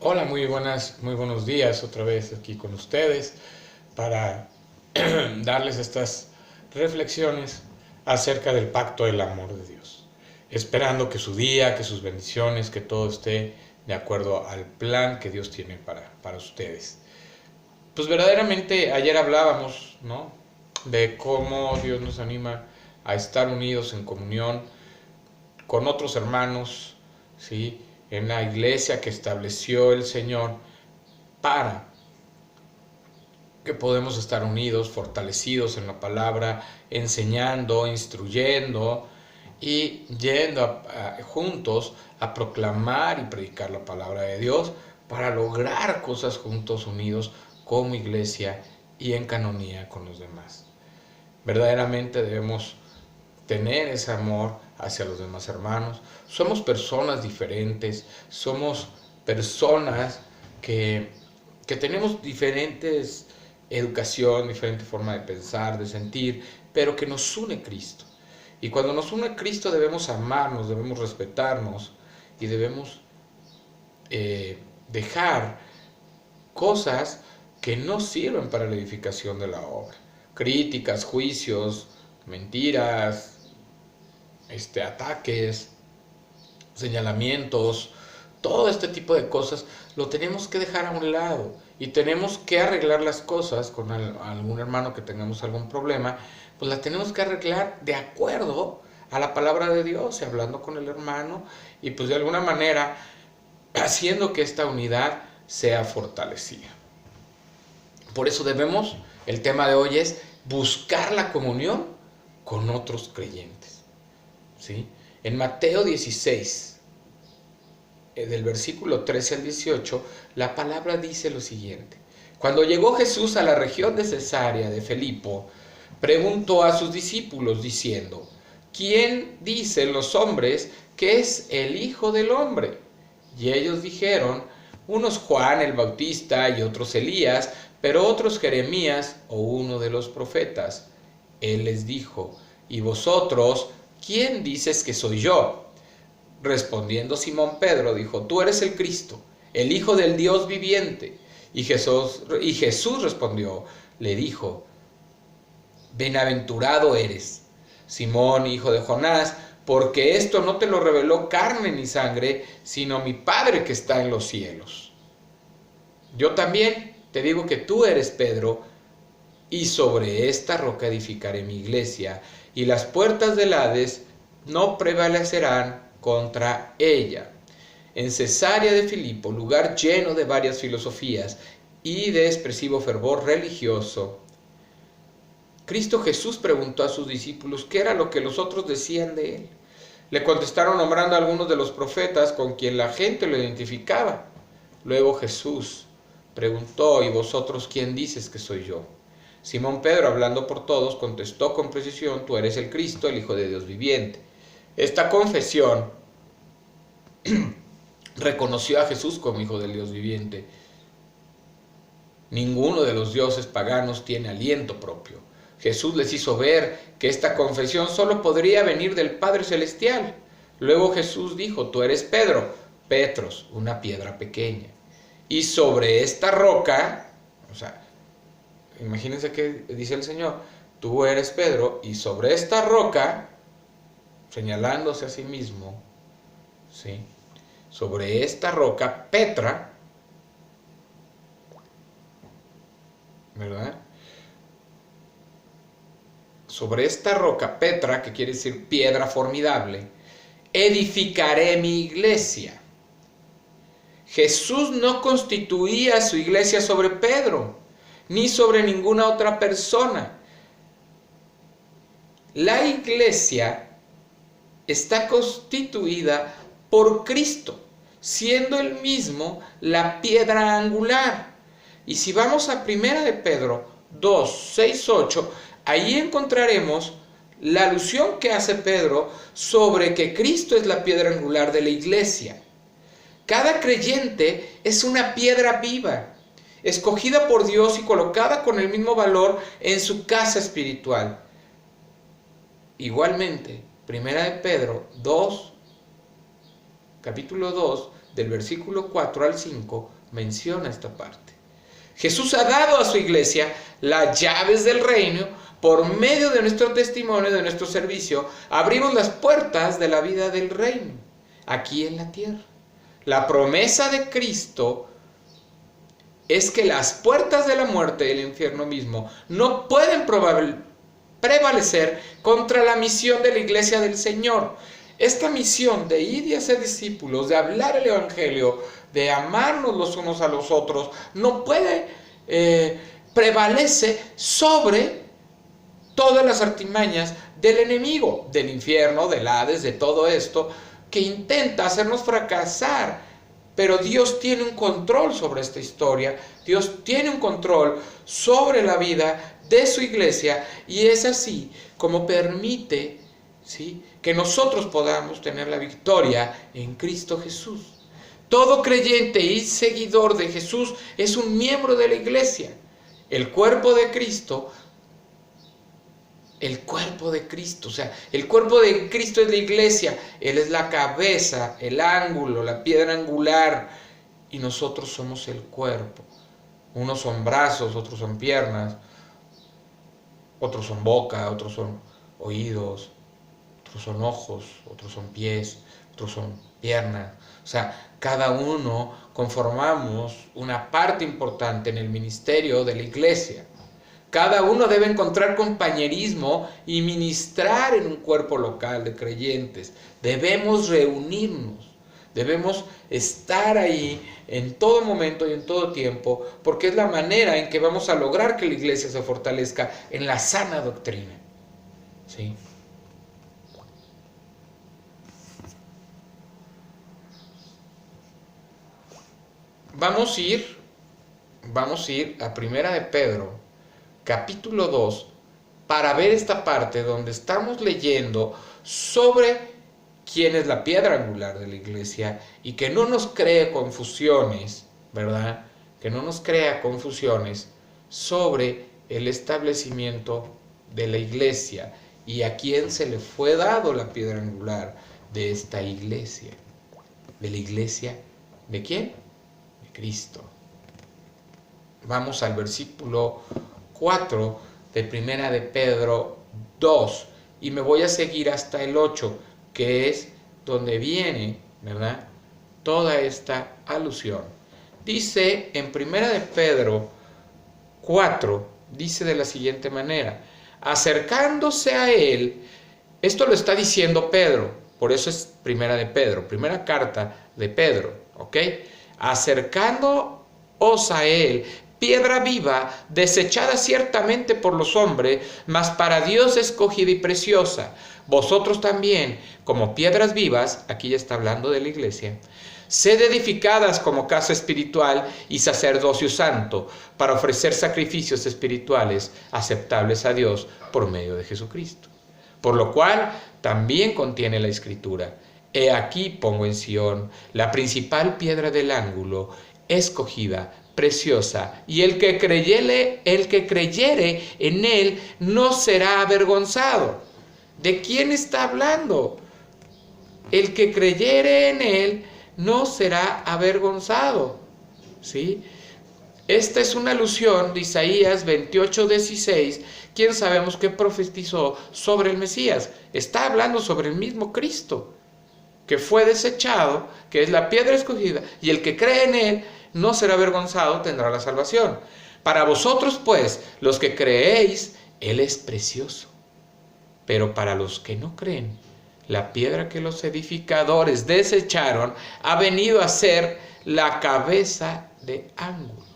Hola, muy buenos días otra vez aquí con ustedes para darles estas reflexiones acerca del pacto del amor de Dios. Esperando que su día, que sus bendiciones, que todo esté de acuerdo al plan que Dios tiene para ustedes. Pues verdaderamente ayer hablábamos, ¿no? De cómo Dios nos anima a estar unidos en comunión con otros hermanos, ¿sí? En la iglesia que estableció el Señor para que podemos estar unidos, fortalecidos en la palabra, enseñando, instruyendo y yendo juntos a proclamar y predicar la palabra de Dios para lograr cosas juntos, unidos como iglesia y en canonía con los demás. Verdaderamente debemos tener ese amor hacia los demás hermanos. Somos personas diferentes, somos personas que tenemos diferentes educación, diferente forma de pensar, de sentir, pero que nos une Cristo. Y cuando nos une Cristo debemos amarnos, debemos respetarnos y debemos dejar cosas que no sirven para la edificación de la obra. Críticas, juicios, mentiras, ataques, señalamientos, todo este tipo de cosas lo tenemos que dejar a un lado y tenemos que arreglar las cosas con algún hermano que tengamos algún problema, pues las tenemos que arreglar de acuerdo a la palabra de Dios y hablando con el hermano y pues de alguna manera haciendo que esta unidad sea fortalecida. Por eso el tema de hoy es buscar la comunión con otros creyentes. ¿Sí? En Mateo 16, del versículo 13 al 18, la palabra dice lo siguiente. Cuando llegó Jesús a la región de Cesarea de Filipo, preguntó a sus discípulos diciendo, ¿quién dicen los hombres que es el Hijo del Hombre? Y ellos dijeron, unos Juan el Bautista y otros Elías, pero otros Jeremías o uno de los profetas. Él les dijo, ¿y vosotros quién dices que soy yo? Respondiendo Simón Pedro dijo, tú eres el Cristo, el Hijo del Dios viviente. Y Jesús respondió, le dijo, bienaventurado eres, Simón, hijo de Jonás, porque esto no te lo reveló carne ni sangre, sino mi Padre que está en los cielos. Yo también te digo que tú eres Pedro, y sobre esta roca edificaré mi iglesia, y las puertas del Hades no prevalecerán contra ella. En Cesarea de Filipo, lugar lleno de varias filosofías y de expresivo fervor religioso, Cristo Jesús preguntó a sus discípulos qué era lo que los otros decían de él. Le contestaron nombrando a algunos de los profetas con quien la gente lo identificaba. Luego Jesús preguntó, ¿y vosotros quién dices que soy yo? Simón Pedro, hablando por todos, contestó con precisión, tú eres el Cristo, el Hijo de Dios viviente. Esta confesión reconoció a Jesús como Hijo del Dios viviente. Ninguno de los dioses paganos tiene aliento propio. Jesús les hizo ver que esta confesión solo podría venir del Padre Celestial. Luego Jesús dijo, tú eres Pedro, Petros, una piedra pequeña. Y sobre esta roca, imagínense que dice el Señor, tú eres Pedro, y sobre esta roca, señalándose a sí mismo, ¿sí? Sobre esta roca, Petra, ¿verdad? Sobre esta roca, Petra, que quiere decir piedra formidable, edificaré mi iglesia. Jesús no constituía su iglesia sobre Pedro, ni sobre ninguna otra persona. La iglesia está constituida por Cristo, siendo Él mismo la piedra angular. Y si vamos a 1 de Pedro 2, 6, 8, ahí encontraremos la alusión que hace Pedro sobre que Cristo es la piedra angular de la iglesia. Cada creyente es una piedra viva, escogida por Dios y colocada con el mismo valor en su casa espiritual. Igualmente, 1 de Pedro 2, capítulo 2, del versículo 4 al 5, menciona esta parte. Jesús ha dado a su iglesia las llaves del reino. Por medio de nuestro testimonio, de nuestro servicio, abrimos las puertas de la vida del reino, aquí en la tierra. La promesa de Cristo es que las puertas de la muerte y del infierno mismo no pueden prevalecer contra la misión de la iglesia del Señor. Esta misión de ir y hacer discípulos, de hablar el evangelio, de amarnos los unos a los otros, no puede prevalece sobre todas las artimañas del enemigo, del infierno, del Hades, de todo esto, que intenta hacernos fracasar. Pero Dios tiene un control sobre esta historia, Dios tiene un control sobre la vida de su iglesia, y es así como permite, ¿sí?, que nosotros podamos tener la victoria en Cristo Jesús. Todo creyente y seguidor de Jesús es un miembro de la iglesia. El cuerpo de Cristo, o sea, el cuerpo de Cristo es la iglesia. Él es la cabeza, el ángulo, la piedra angular, y nosotros somos el cuerpo. Unos son brazos, otros son piernas, otros son boca, otros son oídos, otros son ojos, otros son pies, otros son piernas. O sea, cada uno conformamos una parte importante en el ministerio de la iglesia. Cada uno debe encontrar compañerismo y ministrar en un cuerpo local de creyentes. Debemos reunirnos, debemos estar ahí en todo momento y en todo tiempo, porque es la manera en que vamos a lograr que la iglesia se fortalezca en la sana doctrina. ¿Sí? Vamos a ir a Primera de Pedro, capítulo 2, para ver esta parte donde estamos leyendo sobre quién es la piedra angular de la iglesia, y que no nos cree confusiones, ¿verdad? Que no nos crea confusiones sobre el establecimiento de la iglesia y a quién se le fue dado la piedra angular de esta iglesia. ¿De la iglesia de quién? De Cristo. Vamos al versículo 4 de Primera de Pedro 2, y me voy a seguir hasta el 8, que es donde viene, ¿verdad?, toda esta alusión. Dice en Primera de Pedro 4, dice de la siguiente manera: acercándose a él, esto lo está diciendo Pedro, por eso es Primera de Pedro, primera carta de Pedro, ¿ok? Acercándoos a él, piedra viva, desechada ciertamente por los hombres, mas para Dios escogida y preciosa. Vosotros también, como piedras vivas, aquí ya está hablando de la iglesia, sed edificadas como casa espiritual y sacerdocio santo, para ofrecer sacrificios espirituales aceptables a Dios por medio de Jesucristo. Por lo cual también contiene la Escritura: he aquí pongo en Sión la principal piedra del ángulo, escogida, preciosa, y el que creyere en él no será avergonzado. ¿De quién está hablando? El que creyere en él no será avergonzado. ¿Sí? Esta es una alusión de Isaías 28:16, quien sabemos que profetizó sobre el Mesías. Está hablando sobre el mismo Cristo, que fue desechado, que es la piedra escogida, y el que cree en él no será avergonzado, tendrá la salvación. Para vosotros, pues, los que creéis, él es precioso. Pero para los que no creen, la piedra que los edificadores desecharon ha venido a ser la cabeza de ángulo.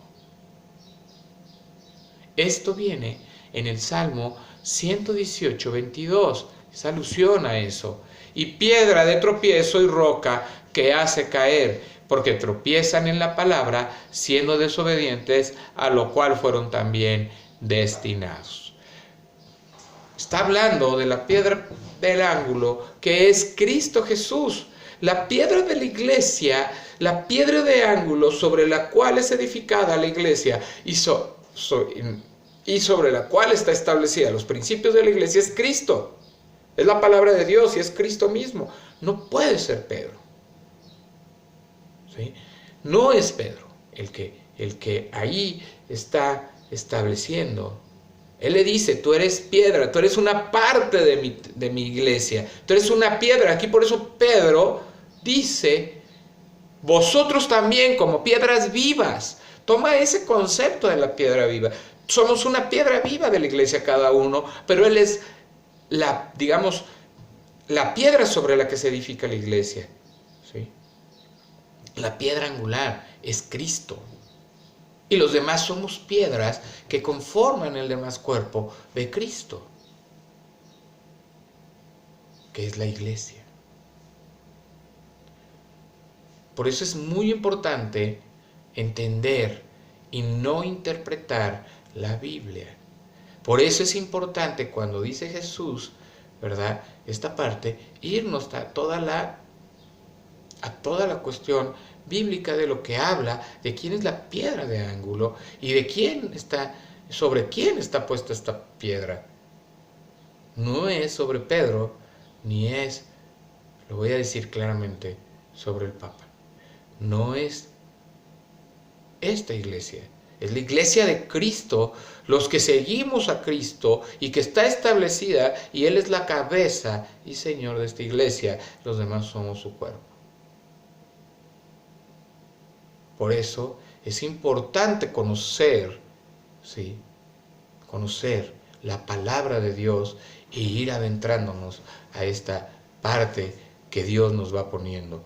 Esto viene en el Salmo 118:22, es alusión a eso. Y piedra de tropiezo y roca que hace caer, porque tropiezan en la palabra, siendo desobedientes, a lo cual fueron también destinados. Está hablando de la piedra del ángulo, que es Cristo Jesús, la piedra de la iglesia, la piedra de ángulo sobre la cual es edificada la iglesia y sobre la cual está establecida los principios de la iglesia, es Cristo. Es la palabra de Dios y es Cristo mismo. No puede ser Pedro. ¿sí? No es Pedro el que ahí está estableciendo. Él le dice, tú eres piedra, tú eres una parte de mi iglesia, tú eres una piedra. Aquí por eso Pedro dice, vosotros también como piedras vivas. Toma ese concepto de la piedra viva. Somos una piedra viva de la iglesia cada uno, pero Él es digamos, la piedra sobre la que se edifica la iglesia. ¿Sí? La piedra angular es Cristo. Y los demás somos piedras que conforman el demás cuerpo de Cristo, que es la iglesia. Por eso es muy importante entender y no interpretar la Biblia. Por eso es importante cuando dice Jesús, ¿verdad? Esta parte, irnos a toda la cuestión bíblica de lo que habla, de quién es la piedra de ángulo y de sobre quién está puesta esta piedra. No es sobre Pedro, ni es, lo voy a decir claramente, sobre el Papa. No es esta iglesia, es la iglesia de Cristo, los que seguimos a Cristo y que está establecida y Él es la cabeza y Señor de esta iglesia, los demás somos su cuerpo. Por eso es importante conocer, ¿sí? Conocer la palabra de Dios e ir adentrándonos a esta parte que Dios nos va poniendo,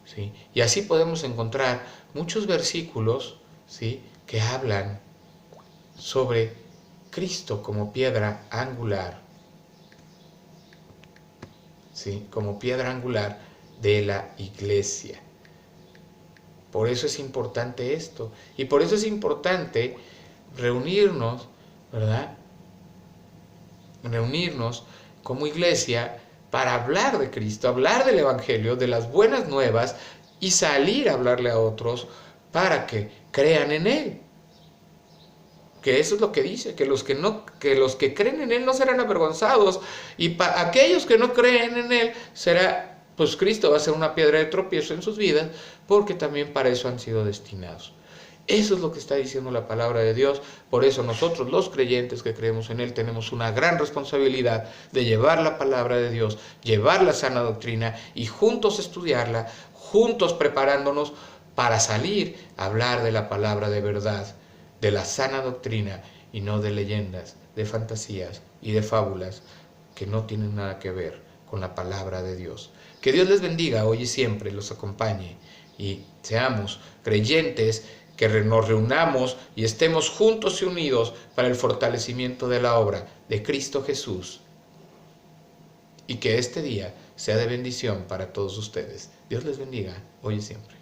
¿sí? Y así podemos encontrar muchos versículos, ¿sí? Que hablan sobre Cristo como piedra angular, ¿sí? Como piedra angular de la iglesia. Por eso es importante esto. Y por eso es importante reunirnos, ¿verdad? Reunirnos como iglesia para hablar de Cristo, hablar del Evangelio, de las buenas nuevas y salir a hablarle a otros para que crean en Él. Que eso es lo que dice, que los que creen en Él no serán avergonzados. Y para aquellos que no creen en Él pues Cristo va a ser una piedra de tropiezo en sus vidas, porque también para eso han sido destinados. Eso es lo que está diciendo la palabra de Dios. Por eso nosotros, los creyentes que creemos en Él, tenemos una gran responsabilidad de llevar la palabra de Dios, llevar la sana doctrina y juntos estudiarla, juntos preparándonos para salir a hablar de la palabra de verdad, de la sana doctrina y no de leyendas, de fantasías y de fábulas que no tienen nada que ver con la palabra de Dios. Que Dios les bendiga hoy y siempre, los acompañe y seamos creyentes que nos reunamos y estemos juntos y unidos para el fortalecimiento de la obra de Cristo Jesús. Y que este día sea de bendición para todos ustedes. Dios les bendiga hoy y siempre.